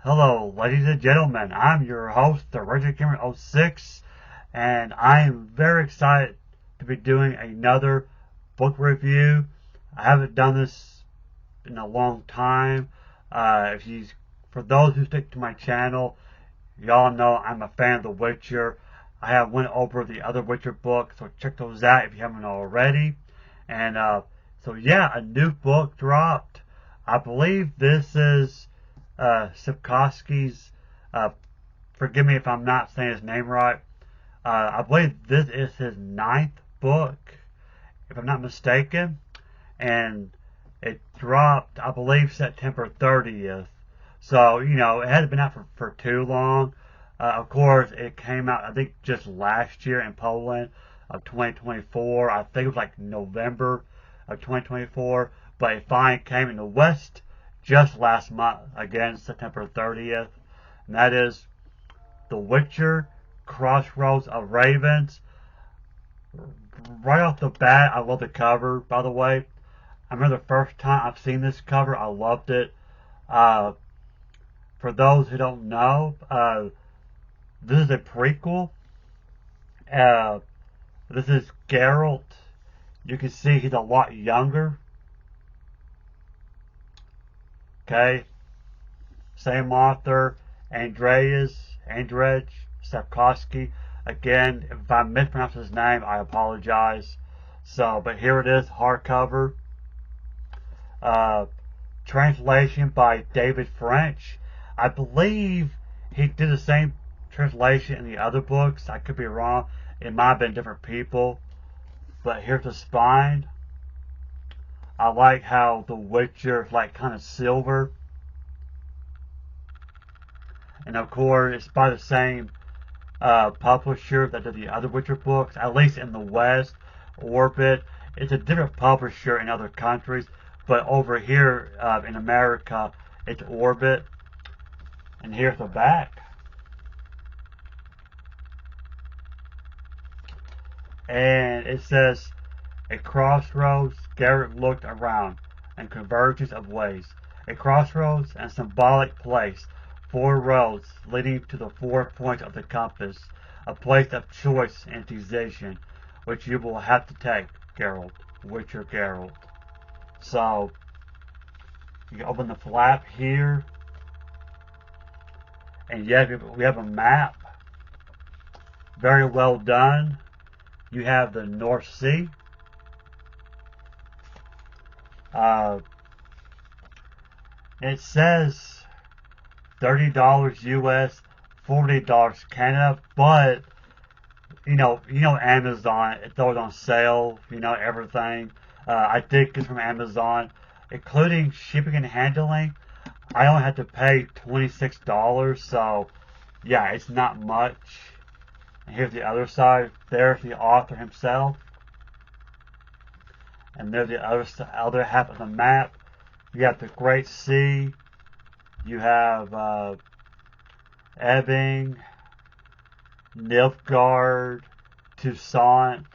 Hello, ladies and gentlemen. I'm your host, the Richard Gamer 06, and I am very excited to be doing another book review. I haven't done this in a long time. For those who stick to my channel, y'all know I'm a fan of The Witcher. I have went over the other Witcher books, so check those out if you haven't already. And a new book dropped. I believe this is Sapkowski's, forgive me if I'm not saying his name right. I believe this is his ninth book, if I'm not mistaken. And it dropped, I believe, September 30th. So, it hadn't been out for too long. Of course, it came out, I think, just last year in Poland of 2024. I think it was like November of 2024. But it finally came in the West just last month, again, September 30th. And that is The Witcher, Crossroads of Ravens. Right off the bat, I love the cover, by the way. I remember the first time I've seen this cover, I loved it. For those who don't know, this is a prequel. This is Geralt. You can see he's a lot younger. Okay. Same author, Andrzej Sapkowski. Again, if I mispronounce his name, I apologize. But here it is, hardcover. Translation by David French. I believe he did the same translation in the other books. I could be wrong. It might have been different people. But here's the spine. I like how The Witcher is like kind of silver. And of course, it's by the same publisher that did the other Witcher books, at least in the West, Orbit. It's a different publisher in other countries, but over here in America, it's Orbit. And here's the back. And it says, "A crossroads, Garrett looked around, and convergence of ways. A crossroads and symbolic place, 4 roads leading to the 4 points of the compass, a place of choice and decision, which you will have to take, Geralt, Witcher Geralt." So, you can open the flap here, and yes, we have a map. Very well done. You have the North Sea. It says $30 US, $40 Canada, but Amazon, it throws on sale, everything. I did get from Amazon, including shipping and handling. I only had to pay $26, so yeah, it's not much. And here's the other side. There's the author himself. And there's the other half of the map. You have the Great Sea. You have Ebbing, Nilfgaard, Toussaint.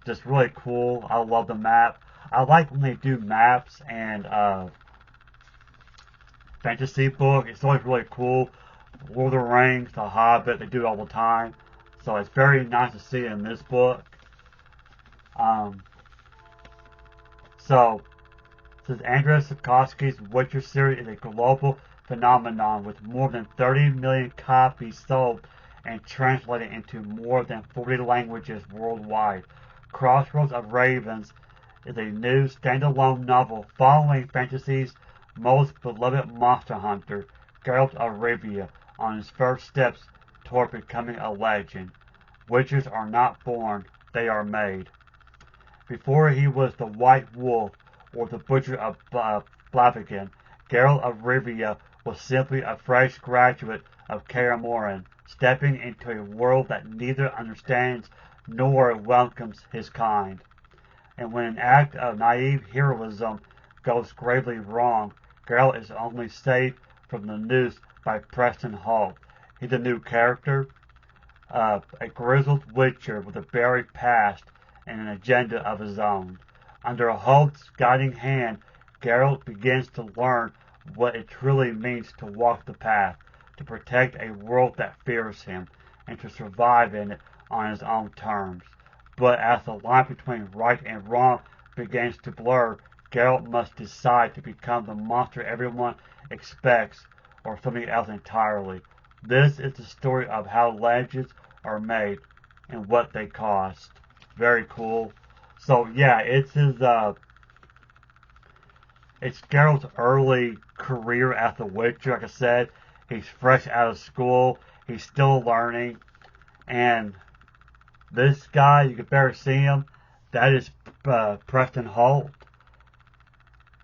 Just really cool. I love the map. I like when they do maps and fantasy book. It's always really cool. Lord of the Rings, The Hobbit, they do it all the time. So it's very nice to see in this book. Says Andrzej Sapkowski's Witcher series is a global phenomenon with more than 30 million copies sold and translated into more than 40 languages worldwide. Crossroads of Ravens is a new standalone novel following fantasy's most beloved monster hunter, Geralt of Rivia, on his first steps toward becoming a legend. Witchers are not born, they are made. Before he was the White Wolf or the Butcher of Blaviken, Geralt of Rivia was simply a fresh graduate of Kaer Morhen, stepping into a world that neither understands nor welcomes his kind. And when an act of naive heroism goes gravely wrong, Geralt is only saved from the noose by Preston Holt. He's a new character, a grizzled witcher with a buried past and an agenda of his own. Under Holt's guiding hand, Geralt begins to learn what it truly means to walk the path, to protect a world that fears him, and to survive in it on his own terms. But as the line between right and wrong begins to blur, Geralt must decide to become the monster everyone expects or something else entirely. This is the story of how legends are made and what they cost. Very cool. So yeah, it's Geralt's early career as the Witcher. Like I said, he's fresh out of school. He's still learning, and this guy, you can better see him. That is Preston Holt.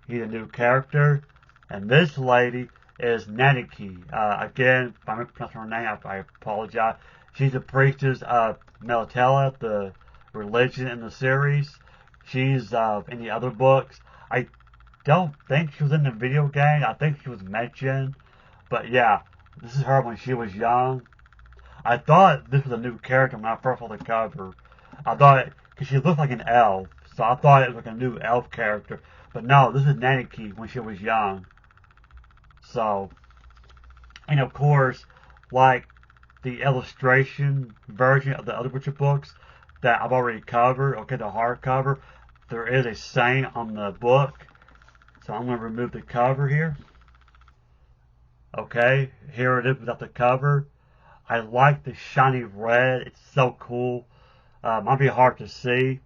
He's a new character. And this lady is Naniki. Again, if I'm mispronouncing her name, I apologize. She's a priestess of Melitella, the religion in the series. She's in the other books. I don't think she was in the video game. I think she was mentioned. But yeah, this is her when she was young. I thought this was a new character when I first saw the cover. I thought, because she looked like an elf, so I thought it was like a new elf character. But no, this is Naniki when she was young. So, and of course, like the illustration version of the other Witcher books that I've already covered, okay, the hardcover, there is a saying on the book. So I'm going to remove the cover here. Okay, here it is without the cover. I like the shiny red. It's so cool. Might be hard to see.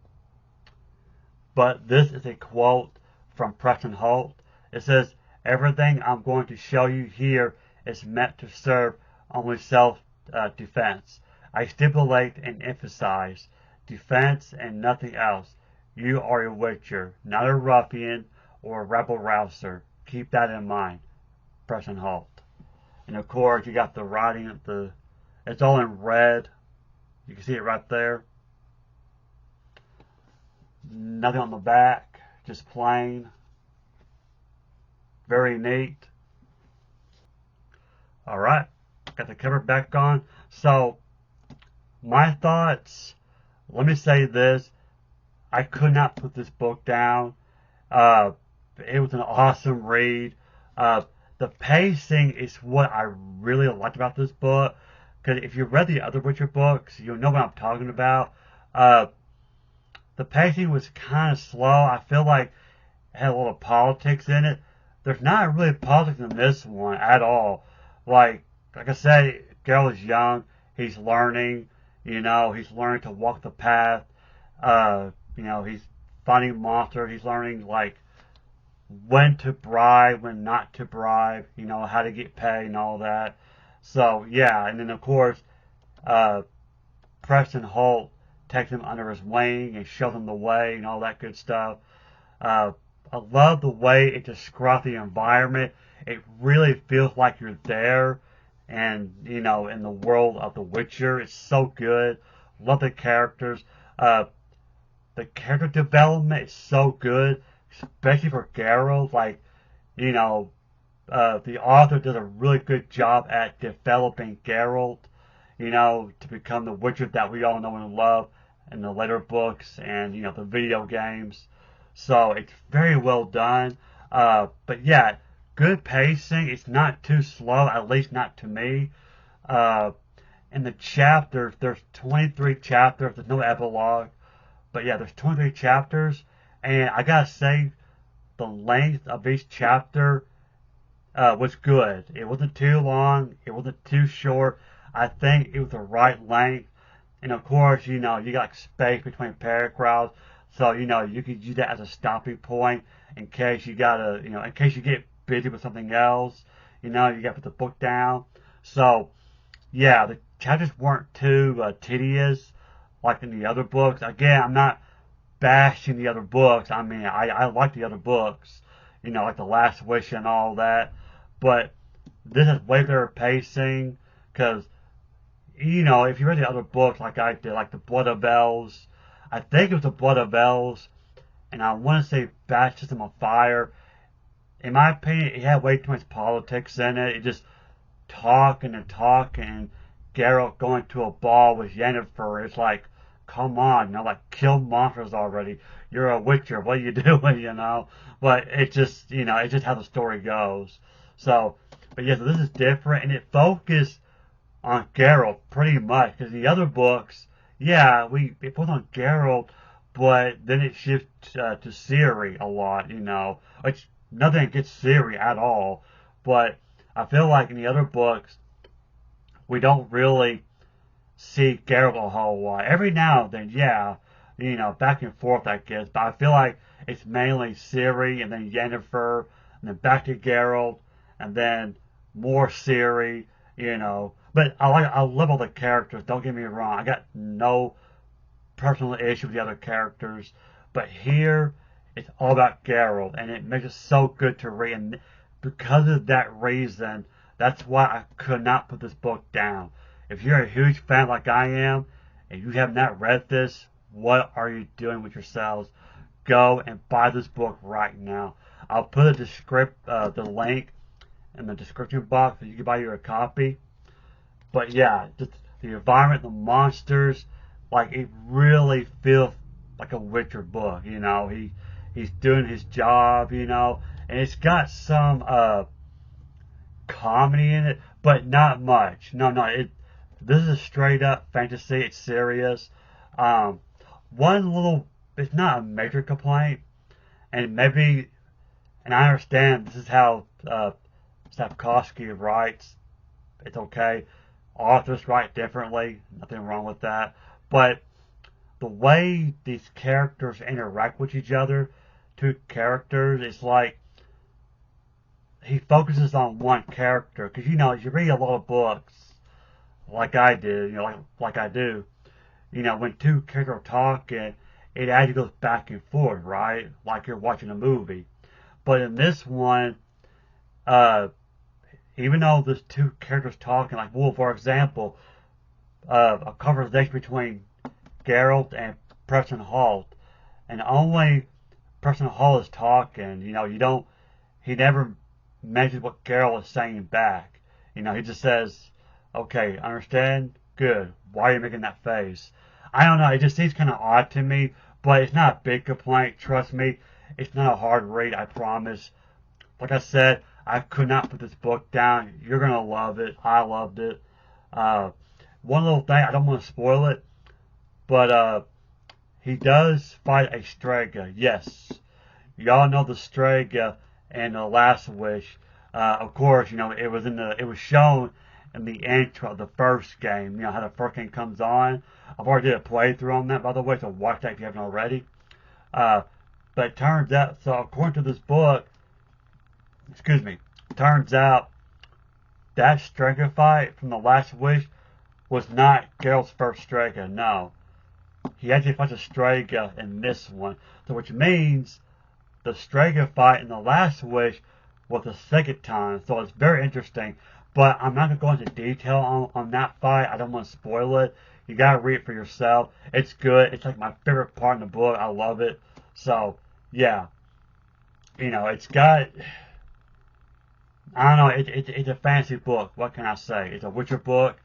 But this is a quote from Preston Holt. It says, "Everything I'm going to show you here is meant to serve only self-defense. I stipulate and emphasize defense and nothing else. You are a Witcher, not a ruffian or a rebel-rouser. Keep that in mind." Preston Holt. And of course, you got the writing of it's all in red. You can see it right there. Nothing on the back, just plain. Very neat. Alright, got the cover back on. So, my thoughts, let me say this. I could not put this book down. It was an awesome read. The pacing is what I really liked about this book. Because if you read the other Witcher books, you'll know what I'm talking about. The pacing was kind of slow. I feel like it had a lot of politics in it. There's not really politics in this one at all. Like I said, Geralt is young. He's learning. He's learning to walk the path. He's fighting monsters. He's learning, like, when to bribe, when not to bribe. How to get paid and all that. So, yeah. And then, of course, Preston Holt takes him under his wing and shows him the way and all that good stuff. I love the way it describes the environment. It really feels like you're there and, in the world of The Witcher. It's so good. Love the characters. The character development is so good, especially for Geralt. Like, the author does a really good job at developing Geralt, to become the Witcher that we all know and love in the later books and, the video games. So it's very well done. But yeah, good pacing. It's not too slow, at least not to me. In the chapters, there's 23 chapters. There's no epilogue. But yeah, there's 23 chapters. And I gotta say, the length of each chapter was good. It wasn't too long. It wasn't too short. I think it was the right length. And of course, you got space between paragraphs. So, you could use that as a stopping point in case you gotta, in case you get busy with something else. You gotta put the book down. So, yeah, the chapters weren't too tedious like in the other books. Again, I'm not bashing the other books. I mean, I like the other books, like The Last Wish and all that. But this is way better pacing because, if you read the other books like I did, like The Blood of Elves, I think it was The Blood of Elves, and I want to say Baptism of Fire. In my opinion, it had way too much politics in it. It just talking and talking, and Geralt going to a ball with Yennefer. It's like, come on, like kill monsters already. You're a Witcher. What are you doing? But it's just how the story goes. So, but yeah, so this is different, and it focused on Geralt pretty much because the other books, yeah, it was on Geralt, but then it shifts to Ciri a lot. Which nothing against Ciri at all, but I feel like in the other books we don't really see Geralt a whole lot. Every now and then, yeah, back and forth, I guess. But I feel like it's mainly Ciri and then Yennefer and then back to Geralt and then more Ciri. But I love all the characters. Don't get me wrong. I got no personal issue with the other characters, but here it's all about Geralt, and it makes it so good to read. And because of that reason, that's why I could not put this book down. If you're a huge fan like I am, and you have not read this, what are you doing with yourselves? Go and buy this book right now. I'll put the link in the description box so you can buy your copy. But yeah, just the environment, the monsters, like it really feels like a Witcher book. He's doing his job, and it's got some comedy in it, but not much. No, this is a straight up fantasy. It's serious. Um, it's not a major complaint, and I understand this is how Sapkowski writes. It's okay. Authors write differently. Nothing wrong with that. But the way these characters interact with each other, two characters, it's like he focuses on one character. Because, if you read a lot of books, like I do, like I do, when two characters are talking, it actually goes back and forth, right? Like you're watching a movie. But in this one, even though there's two characters talking, like, well, for example, a conversation between Geralt and Preston Hall, and only Preston Hall is talking. He never mentions what Geralt is saying back. He just says, okay, understand? Good. Why are you making that face? I don't know, it just seems kind of odd to me, but it's not a big complaint. Trust me, it's not a hard read, I promise. Like I said, I could not put this book down. You're going to love it. I loved it. One little thing, I don't want to spoil it, but he does fight a Strega. Yes. Y'all know the Strega in The Last Wish. Of course, it was shown in the intro of the first game. How the first game comes on. I've already did a playthrough on that, by the way, so watch that if you haven't already. But it turns out, so according to this book, turns out that Strega fight from The Last Wish was not Geralt's first Strega. No. He actually fights a Strega in this one. So which means the Strega fight in The Last Wish was the second time. So it's very interesting. But I'm not going to go into detail on that fight. I don't want to spoil it. You gotta read it for yourself. It's good. It's like my favorite part in the book. I love it. So, yeah. It's got... I don't know. It's a fantasy book. What can I say? It's a Witcher book.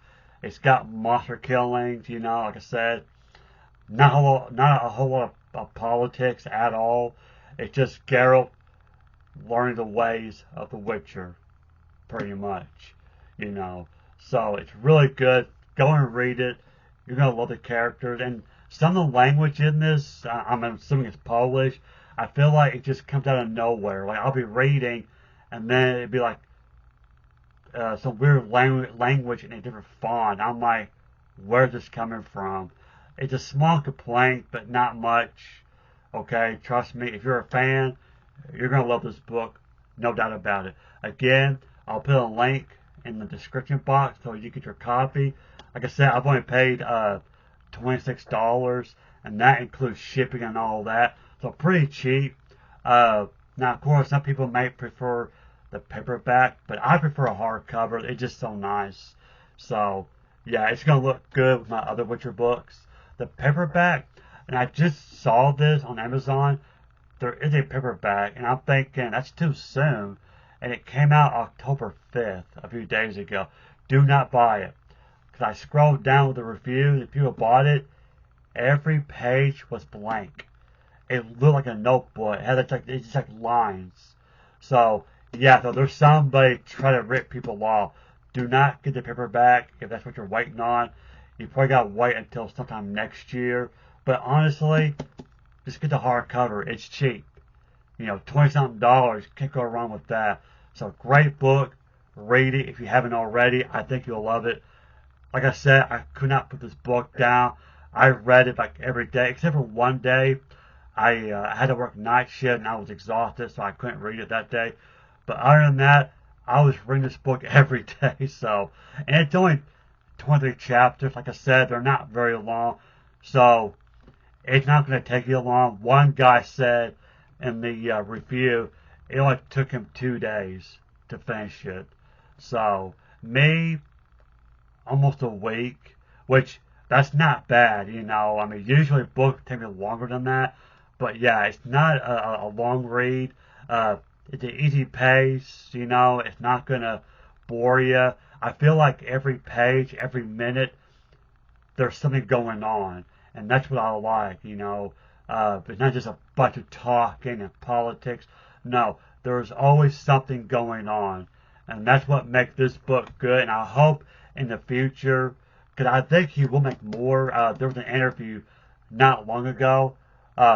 It's got monster killings. Like I said, not a whole lot of politics at all. It's just Geralt learning the ways of the Witcher, pretty much. So it's really good. Go and read it. You're gonna love the characters, and some of the language in this, I'm assuming it's Polish. I feel like it just comes out of nowhere. Like I'll be reading, and then it'd be like some weird language in a different font. I'm like, where's this coming from? It's a small complaint, but not much. Okay, trust me. If you're a fan, you're gonna love this book, no doubt about it. Again, I'll put a link in the description box so you can get your copy. Like I said, I've only paid $26, and that includes shipping and all that. So pretty cheap. Now, of course, some people may prefer the paperback, but I prefer a hardcover. It's just so nice. So, yeah, it's going to look good with my other Witcher books. The paperback, and I just saw this on Amazon. There is a paperback, and I'm thinking that's too soon. And it came out October 5th, a few days ago. Do not buy it. Because I scrolled down with the reviews, and people bought it. every page was blank. It looked like a notebook. It had it's just like lines. So yeah, so there's somebody trying to rip people off. Do not get the paperback if that's what you're waiting on. You probably got to wait until sometime next year. But honestly, just get the hardcover. It's cheap. 20 something dollars. Can't go wrong with that. So great book. Read it if you haven't already. I think you'll love it. Like I said, I could not put this book down. I read it like every day, except for one day. I had to work night shift and I was exhausted, so I couldn't read it that day. But other than that, I was reading this book every day. So, and it's only 23 chapters. Like I said, they're not very long, so it's not going to take you long. One guy said in the review it only took him 2 days to finish it. So me, almost a week, which that's not bad. I mean, usually books take me longer than that. But yeah, it's not a long read. It's an easy pace. It's not gonna bore you. I feel like every page, every minute, there's something going on, and that's what I like. It's not just a bunch of talking and politics. No, there's always something going on, and that's what makes this book good. And I hope in the future, because I think he will make more. There was an interview not long ago.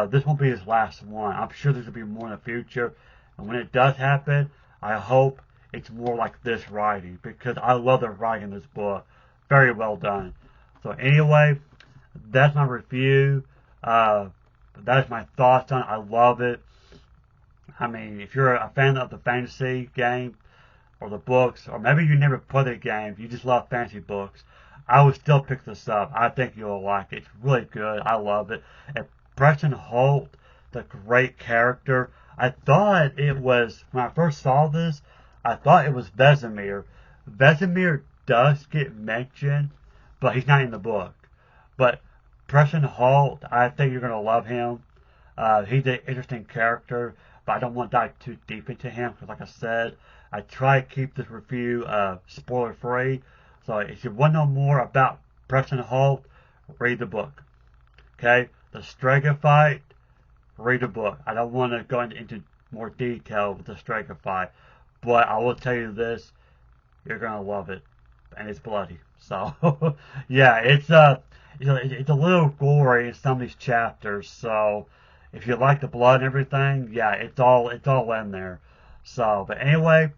This won't be his last one. I'm sure there's going to be more in the future. And when it does happen, I hope it's more like this writing, because I love the writing in this book. Very well done. So anyway, that's my review. That's my thoughts on it. I love it. I mean, if you're a fan of the fantasy game or the books, or maybe you never played the game, you just love fantasy books, I would still pick this up. I think you'll like it. It's really good. I love it. And Preston Holt, the great character. I thought it was, when I first saw this, I thought it was Vesemir. Vesemir does get mentioned, but he's not in the book. But Preston Holt, I think you're going to love him. He's an interesting character, but I don't want to dive too deep into him, because like I said, I try to keep this review spoiler free. So if you want to know more about Preston Holt, read the book. Okay? The Strager fight, read the book. I don't want to go into more detail with the Strager fight, but I will tell you this, you're going to love it. And it's bloody. So, yeah, it's a little gory in some of these chapters. So, if you like the blood and everything, yeah, it's all in there. So, but anyway,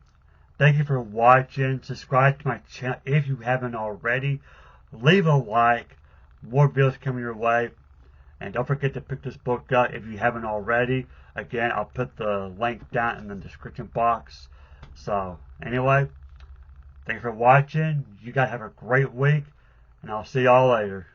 thank you for watching. Subscribe to my channel if you haven't already. Leave a like. More videos coming your way. And don't forget to pick this book up if you haven't already. Again, I'll put the link down in the description box. So, anyway, thanks for watching. You guys have a great week, and I'll see y'all later.